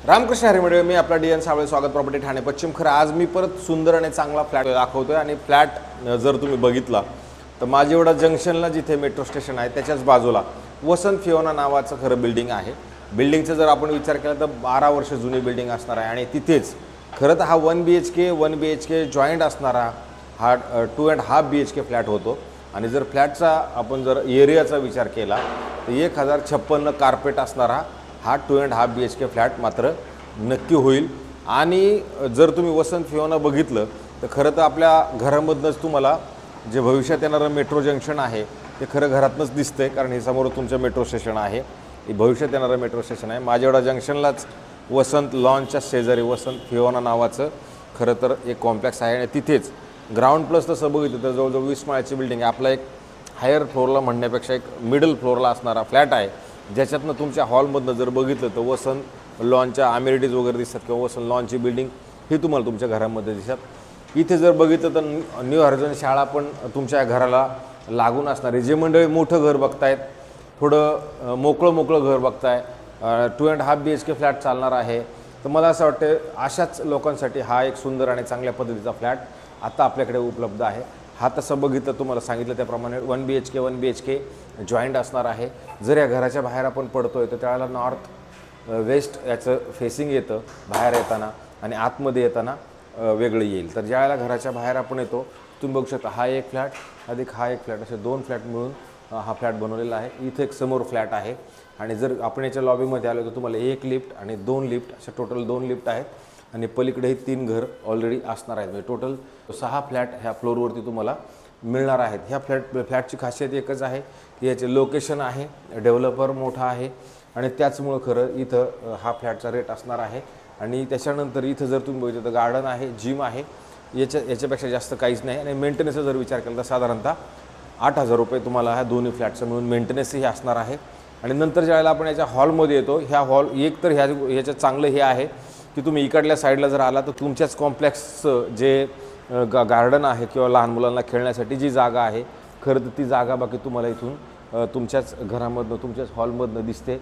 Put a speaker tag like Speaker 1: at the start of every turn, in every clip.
Speaker 1: रामकृष्ण हरी मध्ये मी आपला D N सावळे स्वागत प्रॉपर्टी ठाणे पश्चिम। खरं आज मी परत सुंदर आणि चांगला फ्लॅट दाखवतोय आणि फ्लॅट जर तुम्ही बघितला तर माझेवाडा जंक्शनला जिथे मेट्रो स्टेशन आहे त्याच्याच बाजूला वसंत फियोना नावाचं खरं बिल्डिंग आहे। बिल्डिंगचा जर आपण विचार केला तर 12 वर्ष जुनी बिल्डिंग असणार आहे आणि तिथेच खरं तर हा 1 BHK जॉईंट असणारा हा 2.5 BHK फ्लॅट होतो। आणि जर फ्लॅटचा आपण जर एरियाचा विचार केला तर 1056 कार्पेट असणारा हा 2.5 BHK फ्लॅट मात्र नक्की होईल। आणि जर तुम्ही वसंत फियोना बघितलं तर खरं तर आपल्या घरामधनंच तुम्हाला जे भविष्यात येणारं मेट्रो जंक्शन आहे ते खरं घरातनंच दिसतंय, कारण हे समोर तुमचं मेट्रो स्टेशन आहे, हे भविष्यात येणारं मेट्रो स्टेशन आहे। माझेवाडा जंक्शनलाच वसंत लॉनच्या शेजारी वसंत फियोना नावाचं खरं तर एक कॉम्प्लेक्स आहे आणि तिथेच ग्राउंड प्लस तसं बघितलं तर जवळजवळ 20 माळ्याची बिल्डिंग आहे। आपला एक हायर फ्लोअरला म्हणण्यापेक्षा एक मिडल फ्लोअरला असणारा फ्लॅट आहे, ज्याच्यातनं तुमच्या हॉलमधनं जर बघितलं तर वसंत लॉनच्या अमेनिटीज वगैरे दिसतात किंवा वसंत लॉनची बिल्डिंग ही तुम्हाला तुमच्या घरामध्ये दिसतात। इथे जर बघितलं तर न्यू हॉरायझन शाळा पण तुमच्या घराला लागून असणार आहे। जे मंडळी मोठं घर बघतायत, थोडं मोकळं घर बघताय, 2.5 BHK फ्लॅट चालणार आहे, तर मला असं वाटतं अशाच लोकांसाठी हा एक सुंदर आणि चांगल्या पद्धतीचा फ्लॅट आता आपल्याकडे उपलब्ध आहे। हा तसं बघितलं तुम्हाला सांगितलं त्याप्रमाणे 1 BHK जॉईंट असणार आहे। जर या घराच्या बाहेर आपण पडतोय तर त्यावेळेला नॉर्थ वेस्ट याचं फेसिंग येतं बाहेर येताना आणि आतमध्ये येताना वेगळं येईल। तर ज्यावेळेला घराच्या बाहेर आपण येतो तुम्ही बघू शकता हा एक फ्लॅट अधिक हा एक फ्लॅट, असे 2 फ्लॅट मिळून हा फ्लॅट बनवलेला आहे। इथे एक समोर फ्लॅट आहे आणि जर आपण याच्या लॉबीमध्ये आलो तर तुम्हाला 1 लिफ्ट आणि 2 लिफ्ट अशा टोटल 2 लिफ्ट आहेत आणि पलीकडेही 3 घर ऑलरेडी असणार आहेत। म्हणजे टोटल 6 फ्लॅट ह्या फ्लोअरवरती तुम्हाला मिळणार आहेत। ह्या फ्लॅटची खासियत एकच आहे की याचे लोकेशन आहे, डेव्हलपर मोठा आहे आणि त्याचमुळं खरं इथं हा फ्लॅटचा रेट असणार आहे। आणि त्याच्यानंतर इथं जर तुम्ही बघितलं तर गार्डन आहे, जिम आहे, याच्यापेक्षा जास्त काहीच नाही। आणि मेंटेनन्सचा जर विचार केला तर साधारणतः 8,000 रुपये तुम्हाला ह्या दोन्ही फ्लॅटचं मिळून मेंटेनन्सही असणार आहे। आणि नंतर ज्यावेळेला आपण याच्या हॉलमध्ये येतो, ह्या हॉल एक तर ह्याचं चांगलं हे आहे की तुम्ही इकडल्या साईडला जर आला तर तुमच्याच कॉम्प्लेक्सचं जे गार्डन आहे किंवा लहान मुलांना खेळण्यासाठी जी जागा आहे खरं तर ती जागा बाकी तुम्हाला इथून तुमच्याच घरामधनं तुमच्याच हॉलमधनं दिसते।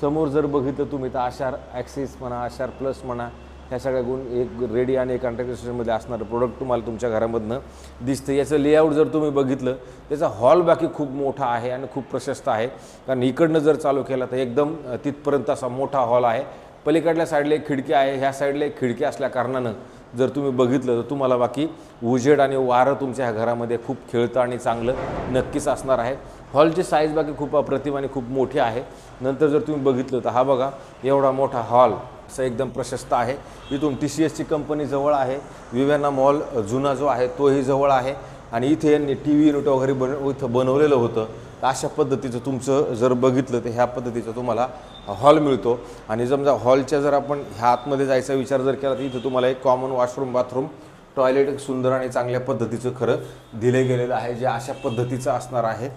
Speaker 1: समोर जर बघितलं तुम्ही तर आशार ॲक्सिस म्हणा, आशार प्लस म्हणा, ह्या सगळ्या गुण एक रेडी आणि एक कॉन्ट्रॅक्टमध्ये असणारं प्रोडक्ट तुम्हाला तुमच्या घरामधनं दिसतं। याचं लेआउट जर तुम्ही बघितलं त्याचा हॉल बाकी खूप मोठा आहे आणि खूप प्रशस्त आहे, कारण इकडनं जर चालू केला तर एकदम तिथपर्यंत असा मोठा हॉल आहे। पलीकडल्या साईडला एक खिडकी आहे, ह्या साईडला एक खिडकी असल्या कारणानं जर तुम्ही बघितलं तर तुम्हाला बाकी उजेड आणि वारं तुमच्या ह्या घरामध्ये खूप खेळतं आणि चांगलं नक्कीच असणार आहे। हॉलची साईज बाकी खूप अप्रतिम आणि खूप मोठी आहे। नंतर जर तुम्ही बघितलं तर हा बघा एवढा मोठा हॉल असं एकदम प्रशस्त आहे। इथून TCSची कंपनी जवळ आहे, विवेना मॉल जुना जो आहे तोही जवळ आहे आणि इथे यांनी TV युनिट वगैरे इथं बनवलेलं होतं। तर अशा पद्धतीचं तुमचं जर बघितलं तर ह्या पद्धतीचं तुम्हाला हॉल मिळतो। आणि समजा हॉलच्या जर आपण ह्या आतमध्ये जायचा विचार जर केला तर इथं तुम्हाला एक कॉमन वॉशरूम, बाथरूम, टॉयलेट एक सुंदर आणि चांगल्या पद्धतीचं खरं दिले गेलेलं आहे, जे अशा पद्धतीचं असणार आहे।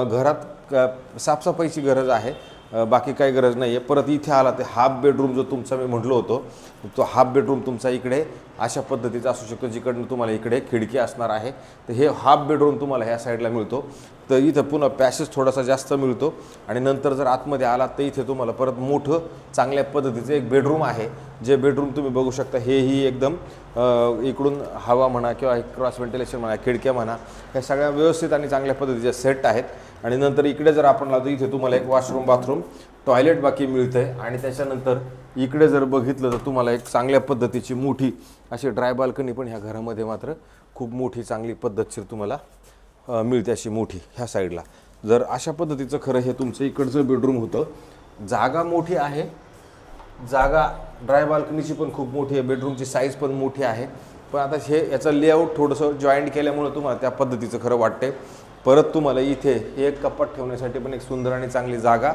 Speaker 1: घरात साफसफाईची गरज आहे, बाकी काही गरज नाही आहे। परत इथे आला तर हाफ बेडरूम जो तुमचा मी म्हटलो होतो तो हाफ बेडरूम तुमचा इकडे अशा पद्धतीचा असू शकतो, जिकडनं तुम्हाला इकडे खिडकी असणार आहे। तर हे हाफ बेडरूम तुम्हाला ह्या साईडला मिळतो। तर इथं पुन्हा पॅसेज थोडासा जास्त मिळतो आणि नंतर जर आतमध्ये आलात तर इथे तुम्हाला परत मोठं चांगल्या पद्धतीचं एक बेडरूम आहे, जे बेडरूम तुम्ही बघू शकता। हेही एकदम इकडून हवा म्हणा किंवा क्रॉस व्हेंटिलेशन म्हणा, खिडक्या म्हणा, ह्या सगळ्या व्यवस्थित आणि चांगल्या पद्धतीचे सेट आहेत। आणि नंतर इकडे जर आपण लावतो इथे तुम्हाला एक वॉशरूम, बाथरूम, टॉयलेट बाकी मिळतं आहे। आणि त्याच्यानंतर इकडे जर बघितलं तर तुम्हाला एक चांगल्या पद्धतीची मोठी अशी ड्राय बाल्कनी पण ह्या घरामध्ये मात्र खूप मोठी चांगली पद्धतशीर तुम्हाला मिळते, अशी मोठी ह्या साईडला। जर अशा पद्धतीचं खरं हे तुमचं इकडचं बेडरूम होतं। जागा मोठी आहे, जागा ड्राय बाल्कनीची पण खूप मोठी आहे, बेडरूमची साईज पण मोठी आहे। पण आता हे याचं लेआउट थोडंसं जॉईंट केल्यामुळं तुम्हाला त्या पद्धतीचं खरं वाटते। परत तुम्हाला इथे एक कपाट ठेवण्यासाठी पण एक सुंदर आणि चांगली जागा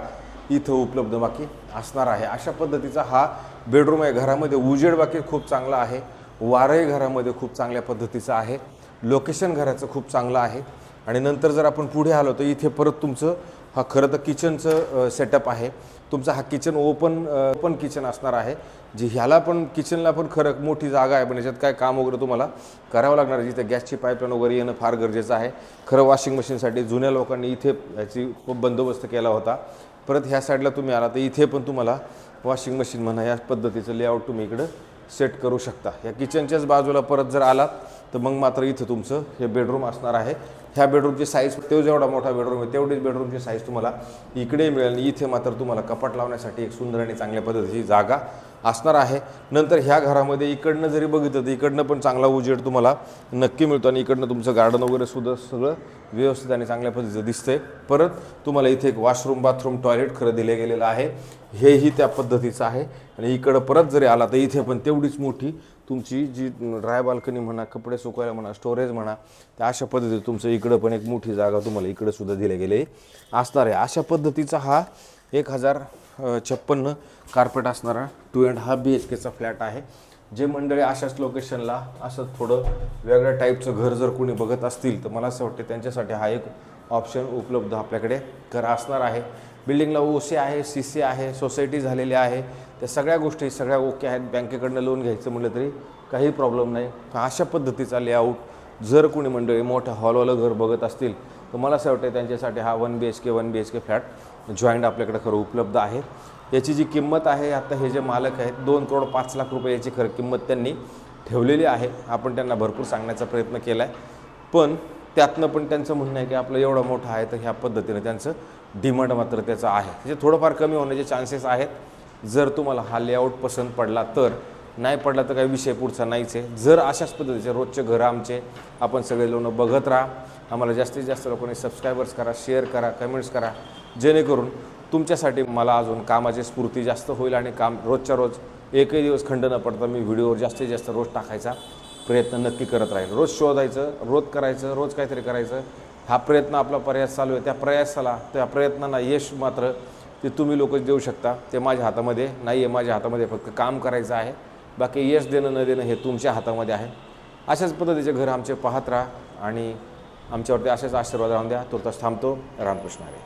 Speaker 1: इथं उपलब्ध बाकी असणार आहे। अशा पद्धतीचा हा बेडरूम आहे। घरामध्ये उजेड बाकी खूप चांगला आहे, वारही घरामध्ये खूप चांगल्या पद्धतीचं आहे, लोकेशन घराचं खूप चांगलं आहे। आणि नंतर जर आपण पुढे आलो तर इथे परत तुमचं हा खरं तर किचनचं सेटअप आहे। तुमचा हा किचन ओपन किचन असणार आहे, जी ह्याला पण किचनला पण खरं मोठी जागा आहे, पण याच्यात काय काम वगैरे तुम्हाला करावं लागणार आहे। जिथे गॅसची पाईपलाईन वगैरे येणं फार गरजेचं आहे। खरं वॉशिंग मशीनसाठी जुन्या लोकांनी इथे याची खूप बंदोबस्त केला होता। परत ह्या साईडला तुम्ही आला तर इथे पण तुम्हाला वॉशिंग मशीन म्हणा, या पद्धतीचं लेआउट तुम्ही इकडं सेट करू शकता. या किचनच्याच बाजूला परत जर आलात तर मग मात्र इथं तुमचं हे बेडरूम असणार आहे. ह्या बेडरूमची साईज तो जेवढा मोठा बेडरूम आहे तेवढीच बेडरूमची साईज तुम्हाला इकडे मिळेल. आणि इथे मात्र तुम्हाला कपाट लावण्यासाठी एक सुंदर आणि चांगल्या पद्धतीची जागा असणार आहे. नंतर ह्या घरामध्ये इकडनं जरी बघितलं तर इकडनं पण चांगला उजेड तुम्हाला नक्की मिळतो आणि इकडनं तुमचं गार्डन वगैरे सुद्धा सगळं व्यवस्थित आणि चांगल्या पद्धतीचं दिसतंय. परत तुम्हाला इथे एक वॉशरूम, बाथरूम, टॉयलेट खरं दिले गेलेलं आहे, हेही त्या पद्धतीचं आहे. आणि इकडं परत जरी आला तर इथे पण तेवढीच मोठी तुमची जी ड्राय बाल्कनी म्हणा, कपडे सुकवायला म्हणा, स्टोरेज म्हणा, त्या अशा पद्धतीचं तुमचं इकडं पण एक मोठी जागा तुम्हाला इकडं सुद्धा दिले गेले असणार आहे. अशा पद्धतीचा हा 1056 कार्पेट असणारा 2.5 BHKचा फ्लॅट आहे. जे मंडळी अशाच लोकेशनला असं थोडं वेगळ्या टाईपचं घर जर कोणी बघत असतील तर मला असं वाटतं त्यांच्यासाठी हा एक ऑप्शन उपलब्ध आपल्याकडे घर असणार आहे. बिल्डिंगला OC आहे, CC आहे, सोसायटी झालेली आहे, त्या सगळ्या गोष्टी सगळ्या ओके आहेत. बँकेकडनं लोन घ्यायचं म्हटलं तरी काही प्रॉब्लेम नाही. अशा पद्धतीचा लेआउट जर कोणी मंडळी मोठं हॉलवालं घर बघत असतील तर मला असं वाटतं त्यांच्यासाठी हा 1 BHK फ्लॅट जॉईंट आपल्याकडे खरं उपलब्ध आहे. याची जी किंमत आहे, आता हे जे मालक आहेत 2,05,00,000 रुपये याची खरं किंमत त्यांनी ठेवलेली आहे. आपण त्यांना भरपूर सांगण्याचा प्रयत्न केला आहे, पण त्यातनं पण त्यांचं म्हणणं आहे की आपलं एवढं मोठं आहे तर ह्या पद्धतीने त्यांचं डिमांड मात्र त्याचं आहे. म्हणजे थोडंफार कमी होण्याचे चान्सेस आहेत. जर तुम्हाला हा लेआउट पसंत पडला तर, नाही पडला तर काही विषय पुढचा नाहीच आहे. जर अशाच पद्धतीचे रोजचे घरं आमचे आपण सगळे लोक बघत राहा. आम्हाला जास्तीत जास्त लोकांनी सबस्क्रायबर्स करा, शेअर करा, कमेंट्स करा, जेणेकरून तुमच्यासाठी मला अजून कामाची स्फूर्ती जास्त होईल आणि काम रोजच्या रोज एकही दिवस खंड न पडता मी व्हिडिओवर जास्तीत जास्त रोज टाकायचा प्रयत्न नक्की करत राहील. रोज शोधायचं, रोज करायचं, रोज काहीतरी करायचं, हा प्रयत्न आपला प्रयास चालू आहे. त्या प्रयत्नांना यश मात्र ते तुम्ही लोक देऊ शकता. ते माझ्या हातामध्ये नाही आहे. माझ्या हातामध्ये फक्त काम करायचं आहे. बाकी यश देणं न देणं हे तुमच्या हातामध्ये आहे. अशाच पद्धतीचे घर आमचे पाहत राहा आणि आमच्यावरती असेच आशीर्वाद राहून द्या. तुर्तास थांबतो. रामकृष्ण हरी.